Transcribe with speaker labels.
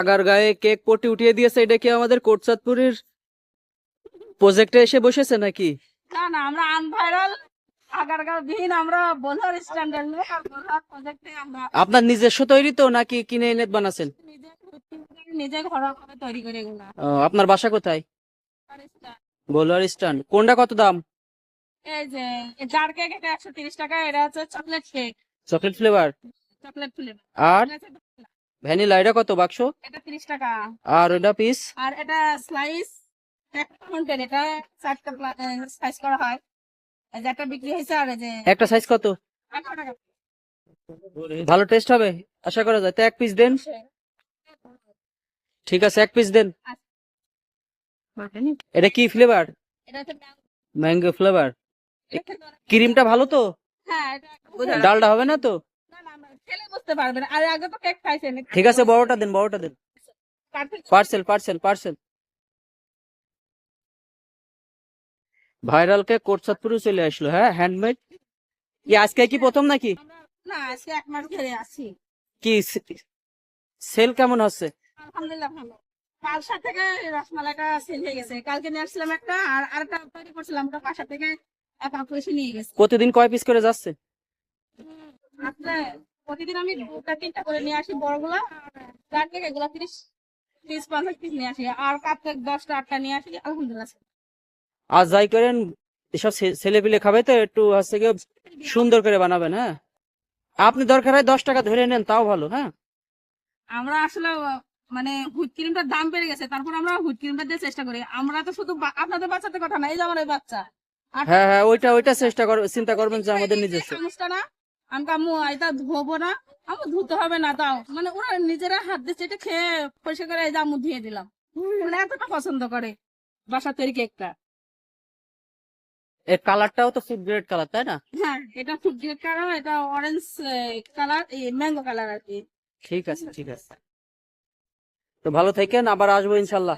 Speaker 1: আগারগাঁয়ে cake পটি উঠিয়ে দিয়েছে, এটা কি আমাদের কোটচাঁদপুরের প্রজেক্টে এসে বসেছে নাকি?
Speaker 2: না না, আমরা আনভাইরাল আগারগাঁও বিহীন, আমরা বোলহার স্ট্যান্ডার্ড লোক, আর বোলহার প্রজেক্টে আমরা
Speaker 1: আপনার নিজস্ব তৈরি তো নাকি কিনে এনে বানাচ্ছেন?
Speaker 2: নিজে নিজে ঘরোয়া ভাবে তৈরি করে এগুলা।
Speaker 1: আপনার বাসা কোথায়?
Speaker 2: আর
Speaker 1: বলোয়ার স্ট্যান্ড। কোনটা কত দাম?
Speaker 2: এই যে জার কেক, এটা 130 টাকা। এটা হচ্ছে chocolate cake,
Speaker 1: chocolate flavour.
Speaker 2: Chocolate flavour.
Speaker 1: আর ভ্যানিলা এটা কত বাক্স?
Speaker 2: এটা 30 টাকা।
Speaker 1: আর ওটা পিস?
Speaker 2: আর এটা স্লাইস কাউন্টের, এটা 4টা সাইজ করা হয়। এই যে একটা বিক্রি হয়েছে, আর এই যে
Speaker 1: একটা সাইজ কত?
Speaker 2: 800 টাকা।
Speaker 1: ভালো টেস্ট হবে আশা করা যায়। তো এক পিস দেন। ঠিক আছে, এক পিস দেন। এটা কি ফ্লেভার?
Speaker 2: এটা হচ্ছে
Speaker 1: ম্যাঙ্গো ফ্লেভার।
Speaker 2: এটা
Speaker 1: ক্রিমটা ভালো তো?
Speaker 2: হ্যাঁ,
Speaker 1: ডালটা হবে না তো?
Speaker 2: না না, আমরা খেলে বুঝতে পারবেন। আর আগে তো কেক খাইছেন।
Speaker 1: ঠিক আছে, বড়টা দেন, বড়টা দেন। Parcel parcel parcel. Viral cake কোটচাঁদপুরে চলে আসলো। হ্যাঁ, হ্যান্ডমেড। কি আজকে কি প্রথম নাকি?
Speaker 2: না, আজকে 1 মাস ধরে আছি।
Speaker 1: কি সেল কেমন হচ্ছে?
Speaker 2: আলহামদুলিল্লাহ ভালো। কাল সাথে থেকে রসমালাইটা সেল হয়ে গেছে। কালকে নিয়ে আসছিলাম একটা, আর আরেকটা তৈরি করছিলাম, ওটা বাসা থেকে এক আপু এসে নিয়ে গেছে।
Speaker 1: প্রতিদিন কয় পিস করে যাচ্ছে?
Speaker 2: আসলে প্রতিদিন আমি 2টা 3টা করে নিয়ে আসি বড়গুলা, আর চার থেকে এগুলা 30-50 পিস নিয়ে আসি, আর কাপ কেক 10টা 8টা নিয়ে আসি। আলহামদুলিল্লাহ।
Speaker 1: আর যাই করেন, এসব ছেলে পিলে খাবে তো একটু হচ্ছে গিয়ে সুন্দর করে বানাবেন। হ্যাঁ, আপনি দরকার হয় 10 টাকা ধরে নেন, তাও ভালো। হ্যাঁ,
Speaker 2: আমরা আসলে মানে হুইট ক্রিমটার দাম বেড়ে গেছে, তারপর আমরা হুইট ক্রিমটা দিয়ে চেষ্টা করি। আমরা তো শুধু আপনাদের বাচ্চাদের কথা না, এই যে আমার এই বাচ্চা
Speaker 1: হ্যাঁ, হ্যাঁ, ওইটা ওইটা চিন্তা করবেন যে আমাদের নিজস্ব।
Speaker 2: চামচটা না, আমি আম্মু এটা ধোবো না, আম্মু ধুতে হবে না, তাও মানে ওরা নিজেরা হাত দিচ্ছে, এটা খেয়ে পরিষ্কার করে এই যে আম্মু ধুয়ে দিলাম। মানে এতটা পছন্দ করে বাসা তৈরি কেকটা।
Speaker 1: এর কালারটাও তো ফুড গ্রেড কালার, তাই না?
Speaker 2: হ্যাঁ, এটা ফুড গ্রেড কালার, এটা অরেঞ্জ কালার, এই ম্যাঙ্গো কালার আর কি।
Speaker 1: ঠিক আছে, ঠিক আছে। তো ভালো থাকেন, আবার আসবো ইনশাল্লাহ।